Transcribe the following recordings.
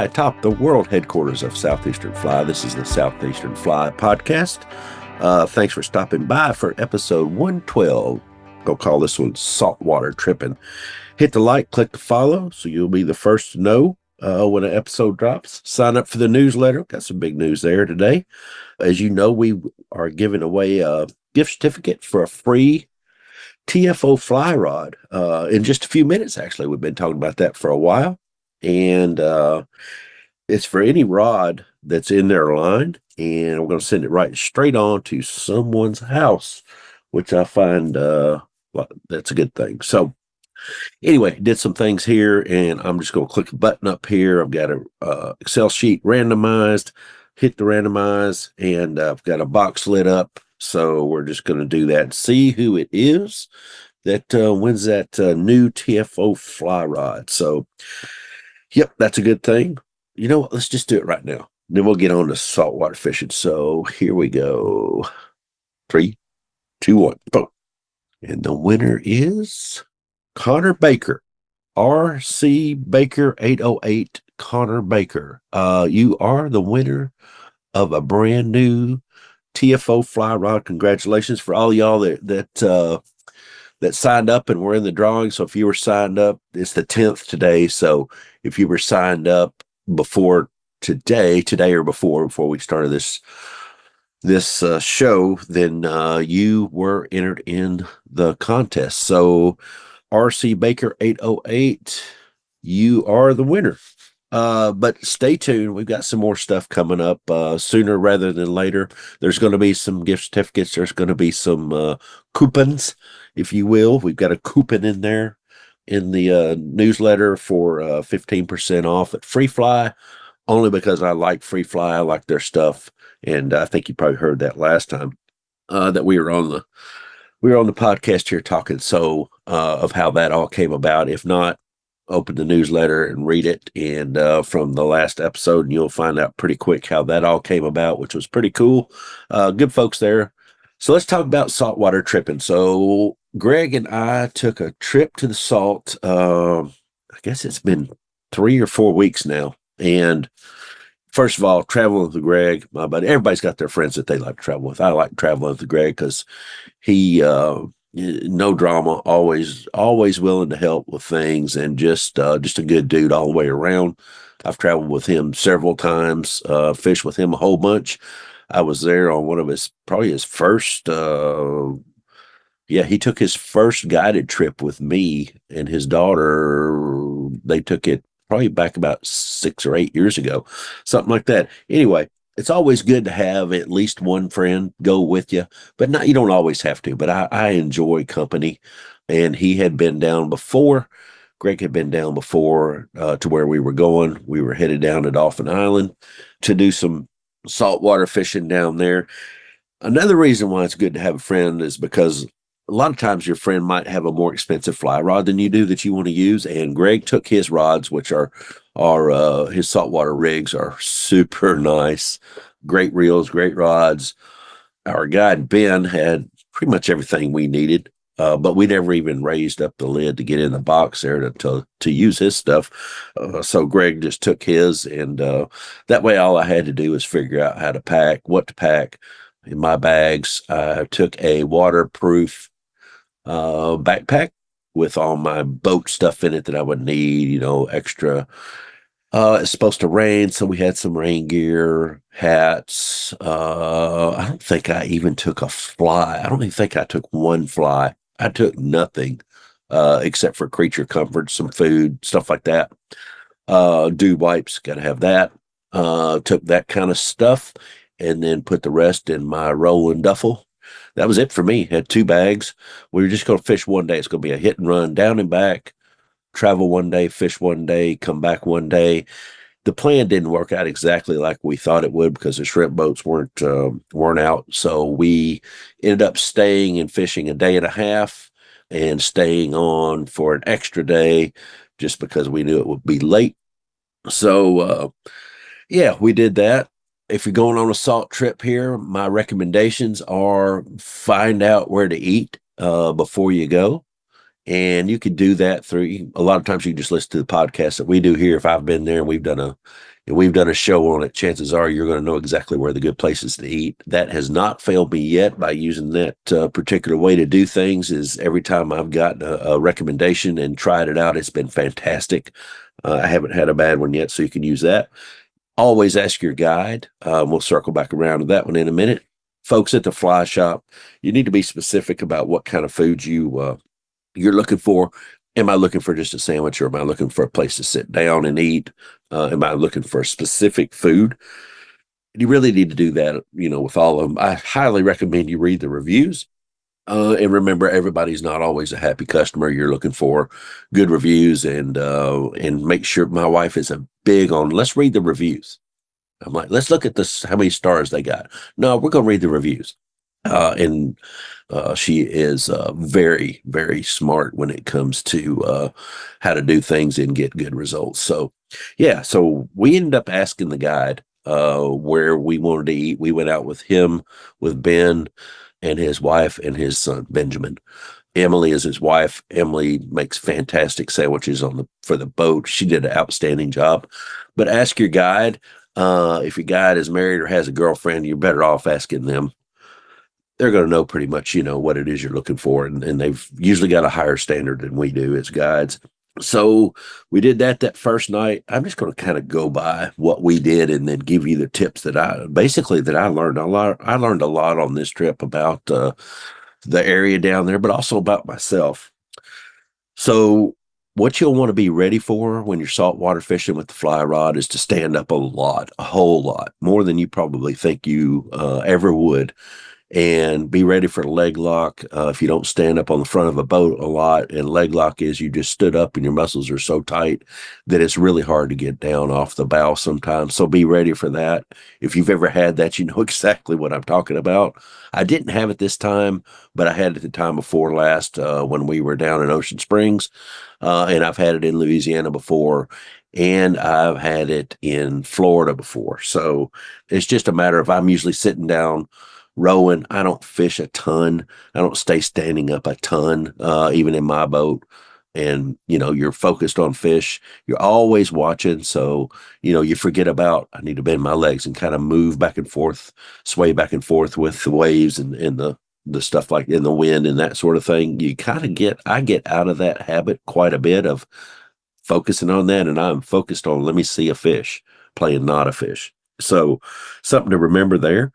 atop the world headquarters of Southeastern Fly. This is the Southeastern Fly podcast. Thanks for stopping by for episode 112. Go call this one Saltwater Trippin. Hit the like, click the follow, so you'll be the first to know when an episode drops. Sign up for the newsletter. Got some big news there today. As you know, we are giving away a gift certificate for a free TFO fly rod in just a few minutes. Actually, we've been talking about that for a while. And it's for any rod that's in their line, and we're going to send it right straight on to someone's house, which I find that's a good thing. So anyway, did some things here, and I'm just going to click a button up here. I've got a Excel sheet randomized, hit the randomize, and I've got a box lit up. So we're just going to do that, see who it is that wins that new TFO fly rod. So yep, that's a good thing. You know what? Let's just do it right now. Then we'll get on to saltwater fishing. So here we go. 3, 2, 1, boom. And the winner is Connor Baker. RC Baker 808 Connor Baker. You are the winner of a brand new TFO fly rod. Congratulations for all y'all that signed up and were in the drawing. So if you were signed up, it's the 10th today. So if you were signed up before today or before we started this show, then you were entered in the contest. So RC Baker 808, you are the winner. But stay tuned. We've got some more stuff coming up sooner rather than later. There's going to be some gift certificates. There's going to be some coupons, if you will. We've got a coupon in there in the newsletter for 15% off at Free Fly, only because I like Free Fly. I like their stuff. And I think you probably heard that last time that we were on the podcast here talking of how that all came about. If not, open the newsletter and read it, and from the last episode, and you'll find out pretty quick how that all came about, which was pretty cool. Good folks there. So let's talk about saltwater tripping. So Greg and I took a trip to the salt. I guess it's been 3 or 4 weeks now. And first of all, traveling with Greg, my buddy, everybody's got their friends that they like to travel with. I like traveling with Greg because he no drama, always willing to help with things, and just a good dude all the way around. I've traveled with him several times, fished with him a whole bunch. I was there on one of his first he took his first guided trip with me and his daughter. They took it probably back about 6 or 8 years ago, something like that. Anyway, it's always good to have at least one friend go with you, but you don't always have to. But I enjoy company, and he had been down before. Greg had been down before to where we were going. We were headed down to Dauphin Island to do some saltwater fishing down there. Another reason why it's good to have a friend is because a lot of times your friend might have a more expensive fly rod than you do that you want to use. And Greg took his rods, which are his saltwater rigs are super nice. Great reels, great rods. Our guide, Ben, had pretty much everything we needed. But we never even raised up the lid to get in the box there to use his stuff. So Greg just took his, and that way all I had to do was figure out how to pack, what to pack in my bags. I took a waterproof backpack with all my boat stuff in it that I would need, extra. It's supposed to rain, so we had some rain gear, hats. I don't think I even took a fly. I don't even think I took one fly. I took nothing except for creature comforts, some food, stuff like that. Dew wipes, got to have that. Took that kind of stuff, and then put the rest in my rolling duffel. That was it for me. Had 2 bags. We were just going to fish one day. It's going to be a hit and run down and back, travel one day, fish one day, come back one day. The plan didn't work out exactly like we thought it would because the shrimp boats weren't out. So we ended up staying and fishing a day and a half and staying on for an extra day just because we knew it would be late. So, we did that. If you're going on a salt trip here, my recommendations are find out where to eat before you go. And you could do that through a lot of times you can just listen to the podcast that we do here. If I've been there and we've done a show on it, chances are you're going to know exactly where the good places to eat. That has not failed me yet by using that particular way to do things. Is every time I've gotten a recommendation and tried it out, it's been fantastic. I haven't had a bad one yet, so you can use that. Always ask your guide. We'll circle back around to that one in a minute. Folks at the fly shop, you need to be specific about what kind of food you're looking for. Am I looking for just a sandwich, or am I looking for a place to sit down and eat? Am I looking for a specific food? You really need to do that, with all of them. I highly recommend you read the reviews. And remember, everybody's not always a happy customer. You're looking for good reviews, and make sure. My wife is a big on, let's read the reviews. I'm like, let's look at this, how many stars they got. No, we're going to read the reviews. And she is very, very smart when it comes to how to do things and get good results. So, yeah, so we ended up asking the guide where we wanted to eat. We went out with him, with Ben, and his wife and his son, Benjamin. Emily is his wife. Emily makes fantastic sandwiches for the boat. She did an outstanding job. But ask your guide. If your guide is married or has a girlfriend, you're better off asking them. They're going to know pretty much, what it is you're looking for. And they've usually got a higher standard than we do as guides. So we did that first night. I'm just going to kind of go by what we did and then give you the tips that I learned a lot. I learned a lot on this trip about the area down there, but also about myself. So what you'll want to be ready for when you're saltwater fishing with the fly rod is to stand up a whole lot, more than you probably think you ever would, and be ready for the leg lock. If you don't stand up on the front of a boat a lot, and leg lock is you just stood up and your muscles are so tight that it's really hard to get down off the bow sometimes. So be ready for that. If you've ever had that, you know exactly what I'm talking about. I didn't have it this time, but I had it the time before last when we were down in Ocean Springs. And I've had it in Louisiana before, and I've had it in Florida before. So it's just a matter of, I'm usually sitting down rowing. I don't fish a ton. I don't stay standing up a ton, even in my boat. And, you're focused on fish. You're always watching. So, you forget about, I need to bend my legs and kind of move back and forth, sway back and forth with the waves and the stuff like in the wind and that sort of thing. I get out of that habit quite a bit of focusing on that. And I'm focused on, let me see a fish, playing not a fish. So something to remember there.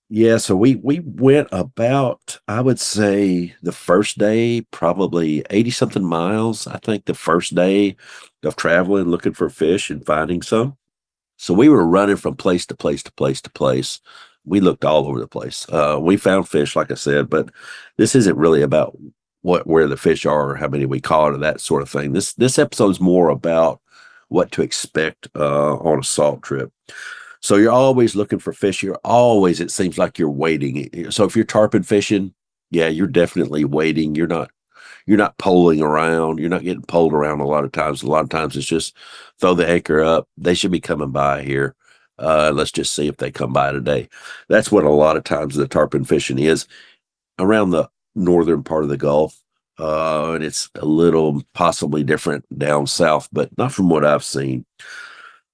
Yeah, so we went about, I would say the first day, probably 80 something miles. I think the first day of traveling, looking for fish and finding some. So we were running from place to place to place to place. We looked all over the place. We found fish, like I said, but this isn't really about where the fish are or how many we caught or that sort of thing. This episode is more about what to expect on a salt trip. So you're always looking for fish. It seems like you're waiting. So if you're tarpon fishing, yeah, you're definitely waiting. You're not poling around. You're not getting poled around a lot of times. A lot of times it's just throw the anchor up. They should be coming by here. Let's just see if they come by today. That's what a lot of times the tarpon fishing is around the northern part of the Gulf. And it's a little possibly different down south, but not from what I've seen.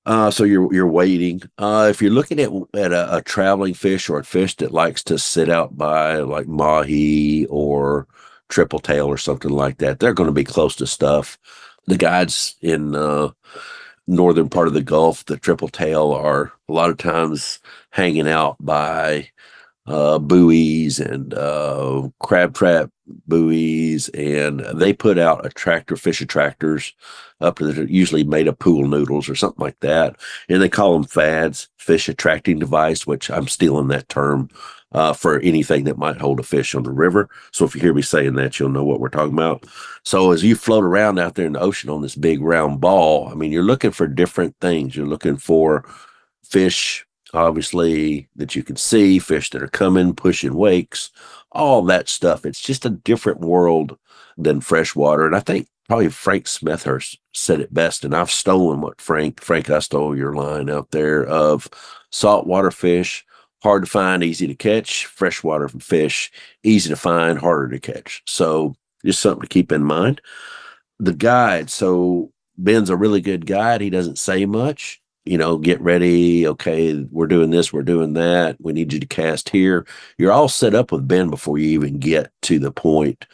So you're waiting. If you're looking at a traveling fish or a fish that likes to sit out by like mahi or tripletail or something like that, they're going to be close to stuff. The guides in northern part of the Gulf, the tripletail, are a lot of times hanging out by buoys and crab trap buoys, and they put out fish attractors up to usually made of pool noodles or something like that, and they call them fads, fish attracting device, which I'm stealing that term for anything that might hold a fish on the river. So if you hear me saying that, you'll know what we're talking about. So as you float around out there in the ocean on this big round ball, I mean, you're looking for different things. You're looking for fish, obviously, that you can see, fish that are coming, pushing wakes, all that stuff. It's just a different world than freshwater. And I think probably Frank Smethurst said it best. And I've stolen what Frank, I stole your line out there of saltwater fish, hard to find, easy to catch, freshwater fish, easy to find, harder to catch. So just something to keep in mind. The guide. So Ben's a really good guide. He doesn't say much. Get ready. Okay, we're doing this, we're doing that. We need you to cast here. You're all set up with Ben before you even get to the point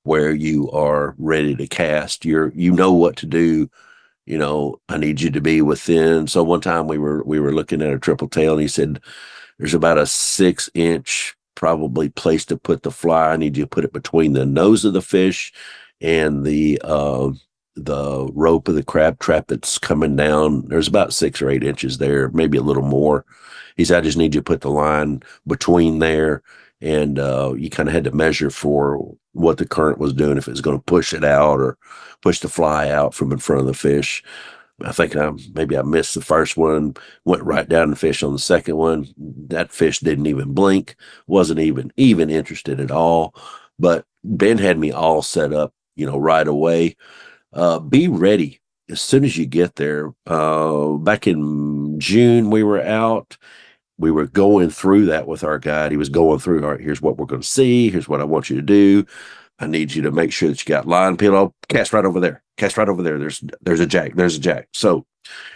where you are ready to cast. You know what to do. I need you to be within. So one time we were looking at a triple tail, and he said, there's about a 6-inch probably place to put the fly. I need you to put it between the nose of the fish and the rope of the crab trap that's coming down. There's about 6 or 8 inches there, maybe a little more. He said, I just need you to put the line between there. And you kind of had to measure for what the current was doing, if it was going to push it out or push the fly out from in front of the fish. I think maybe I missed the first one, went right down the fish on the second one. That fish didn't even blink, wasn't even interested at all. But Ben had me all set up, right away. Be ready as soon as you get there. Back in June, we were out. We were going through that with our guide. He was going through, all right, here's what we're going to see. Here's what I want you to do. I need you to make sure that you got line peel. Oh, cast right over there. Cast right over there. There's a jack. There's a jack. So,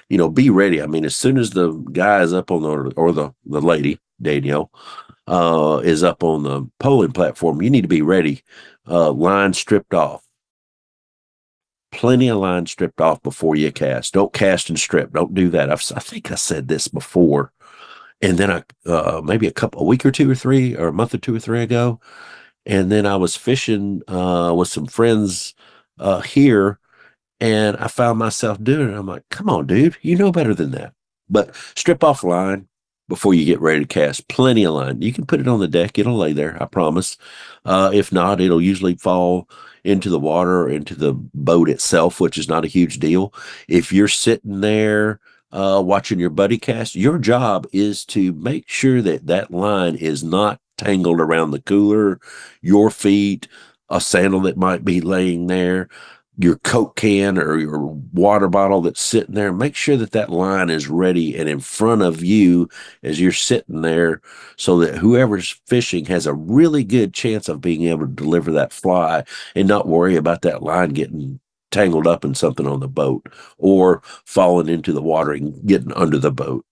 be ready. I mean, as soon as the guy is up on the lady, Danielle, is up on the polling platform, you need to be ready. Line stripped off. Plenty of line stripped off before you cast. Don't cast and strip. Don't do that. I think I said this before. And then maybe a week or two or three, or a month or two or three ago, and then I was fishing with some friends here, and I found myself doing it. I'm like, come on, dude, you know better than that. But strip off line before you get ready to cast. Plenty of line. You can put it on the deck. It'll lay there, I promise. If not, it'll usually fall into the water or into the boat itself, which is not a huge deal. If you're sitting there watching your buddy cast, your job is to make sure that that line is not tangled around the cooler, your feet, a sandal that might be laying there, your Coke can or your water bottle that's sitting there. Make sure that that line is ready and in front of you as you're sitting there, so that whoever's fishing has a really good chance of being able to deliver that fly and not worry about that line getting tangled up in something on the boat or falling into the water and getting under the boat.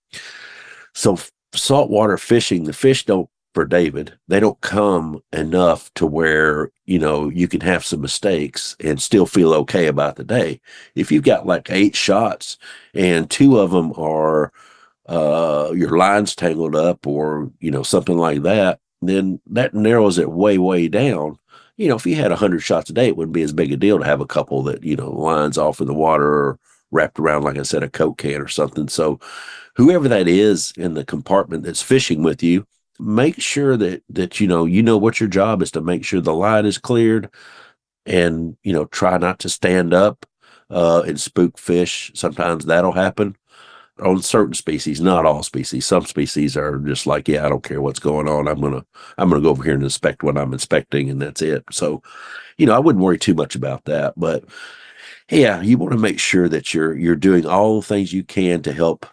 So saltwater fishing, the fish don't, for David, they don't come enough to where, you can have some mistakes and still feel okay about the day. If you've got like 8 shots and 2 of them are your line's tangled up or, something like that, then that narrows it way, way down. If you had 100 shots a day, it wouldn't be as big a deal to have a couple that, lines off in the water or wrapped around, like I said, a Coke can or something. So whoever that is in the compartment that's fishing with you, make sure that you know what your job is, to make sure the line is cleared, and try not to stand up and spook fish. Sometimes that'll happen on certain species, not all species. Some species are just like, yeah, I don't care what's going on. I'm gonna go over here and inspect what I'm inspecting, and that's it. So, I wouldn't worry too much about that. But yeah, you want to make sure that you're doing all the things you can to help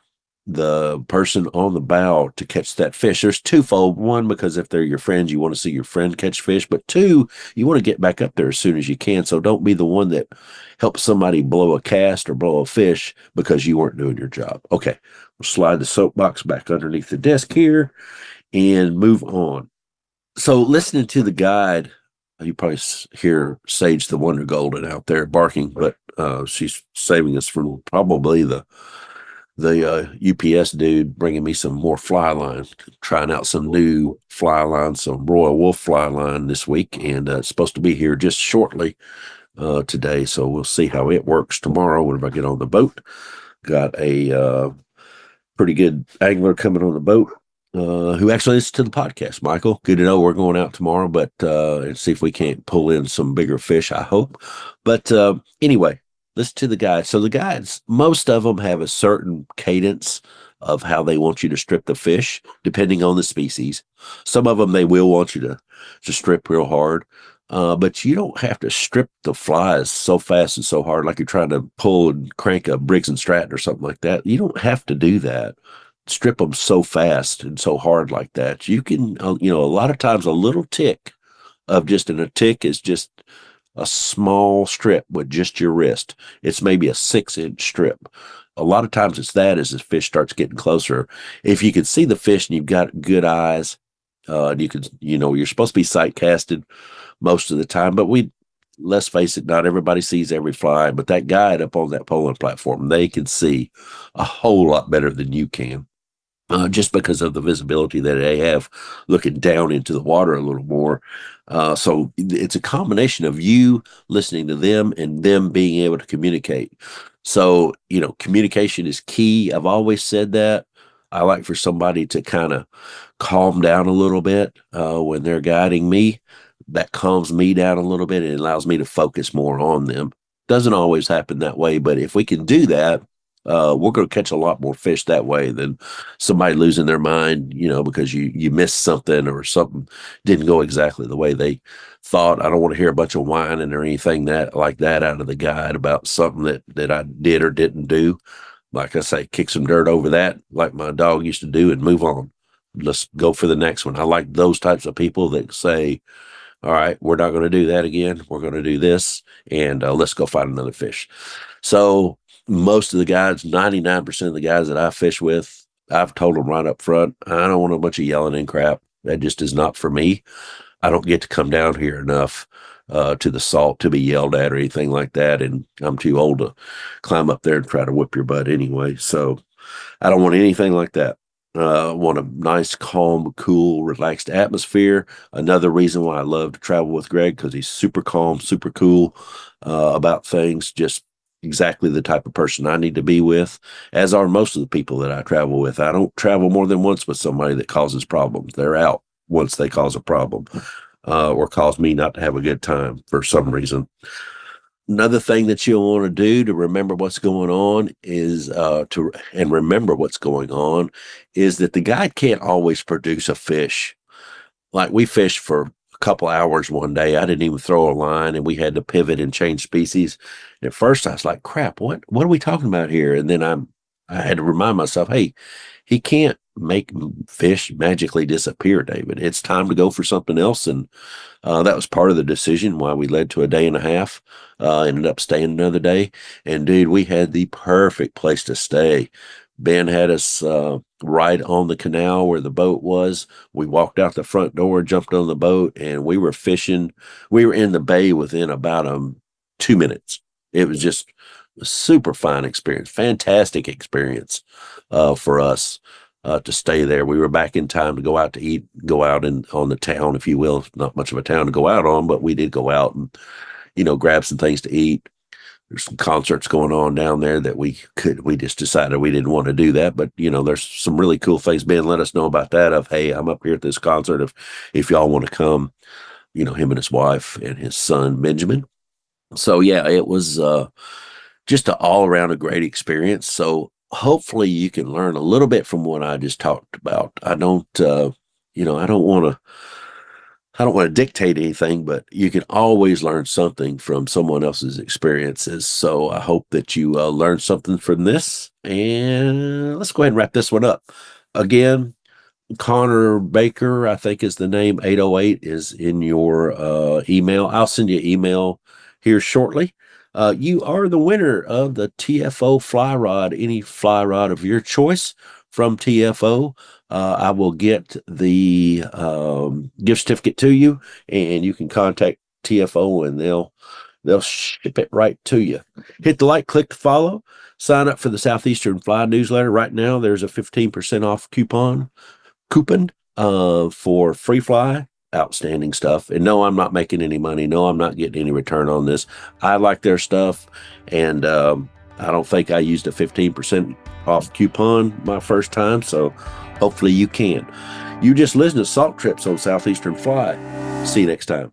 the person on the bow to catch that fish. There's twofold. One, because if they're your friends, you want to see your friend catch fish. But 2, you want to get back up there as soon as you can. So don't be the one that helps somebody blow a cast or blow a fish because you weren't doing your job. Okay, we'll slide the soapbox back underneath the desk here and move on. So listening to the guide, you probably hear Sage the Wonder Golden out there barking, but she's saving us from probably the UPS dude bringing me some more fly line, trying out some new fly line, some Royal Wolf fly line this week, and it's supposed to be here just shortly today. So we'll see how it works tomorrow whenever I get on the boat. Got a pretty good angler coming on the boat who actually listens to the podcast. Michael, good to know. We're going out tomorrow, but and see if we can't pull in some bigger fish, I hope. But anyway, listen to the guides. So the guides, most of them have a certain cadence of how they want you to strip the fish, depending on the species. Some of them, they will want you to strip real hard. But you don't have to strip the flies so fast and so hard like you're trying to pull and crank a Briggs and Stratton or something like that. You don't have to do that. Strip them so fast and so hard like that. You can, a lot of times a little tick of just, and a tick is just a small strip with just your wrist. It's maybe a 6-inch strip. A lot of times it's that as the fish starts getting closer. If you can see the fish and you've got good eyes, you can, you're supposed to be sight casted most of the time, but let's face it, not everybody sees every fly, but that guide up on that polling platform, they can see a whole lot better than you can. Just because of the visibility that they have looking down into the water a little more. So it's a combination of you listening to them and them being able to communicate. So, communication is key. I've always said that. I like for somebody to kind of calm down a little bit when they're guiding me. That calms me down a little bit and allows me to focus more on them. Doesn't always happen that way, but if we can do that, we're going to catch a lot more fish that way than somebody losing their mind, because you missed something or something didn't go exactly the way they thought. I don't want to hear a bunch of whining or anything like that out of the guide about something that I did or didn't do. Like I say, kick some dirt over that, like my dog used to do, and move on. Let's go for the next one. I like those types of people that say, all right, we're not going to do that again. We're going to do this, and let's go find another fish. So most of the guys, 99% of the guys that I fish with, I've told them right up front, I don't want a bunch of yelling and crap. That just is not for me. I don't get to come down here enough to the salt to be yelled at or anything like that, and I'm too old to climb up there and try to whip your butt anyway. So I don't want anything like that. Want a nice, calm, cool, relaxed atmosphere. Another reason why I love to travel with Greg, because he's super calm, super cool about things. Just exactly the type of person I need to be with, as are most of the people that I travel with. I don't travel more than once with somebody that causes problems. They're out once they cause a problem or cause me not to have a good time for some reason. Another thing that you'll want to do to remember what's going on is remember what's going on is that the guide can't always produce a fish. Like we fished for a couple hours one day. I didn't even throw a line and we had to pivot and change species. At first I was like, crap, what are we talking about here? And then I had to remind myself, hey, he can't make fish magically disappear, David. It's time to go for something else. And that was part of the decision why we led to a day and a half. Ended up staying another day. And dude, we had the perfect place to stay. Ben had us right on the canal where the boat was. We walked out the front door, jumped on the boat, and we were fishing. We were in the bay within about 2 minutes. It was just a super fine experience, fantastic experience for us to stay there. We were back in time to go out to eat, go out on the town, if you will. Not much of a town to go out on, but we did go out and, grab some things to eat. There's some concerts going on down there that we just decided we didn't want to do that. But, there's some really cool things. Ben let us know about that of, hey, I'm up here at this concert if y'all want to come, him and his wife and his son, Benjamin. So, yeah, it was just all around a great experience. So hopefully you can learn a little bit from what I just talked about. I don't want to dictate anything, but you can always learn something from someone else's experiences. So I hope that you learned something from this. And let's go ahead and wrap this one up. Again, Connor Baker, I think is the name, 808 is in your email. I'll send you an email here shortly. You are the winner of the TFO fly rod, any fly rod of your choice from TFO. I will get the gift certificate to you, and you can contact TFO, and they'll ship it right to you. Hit the like, click to follow, sign up for the Southeastern Fly newsletter. Right now, there's a 15% off coupon for free fly. Outstanding stuff. And no, I'm not making any money. No, I'm not getting any return on this. I like their stuff, and I don't think I used a 15% off coupon my first time, so hopefully you can. You just listen to Salt Trips on Southeastern Fly. See you next time.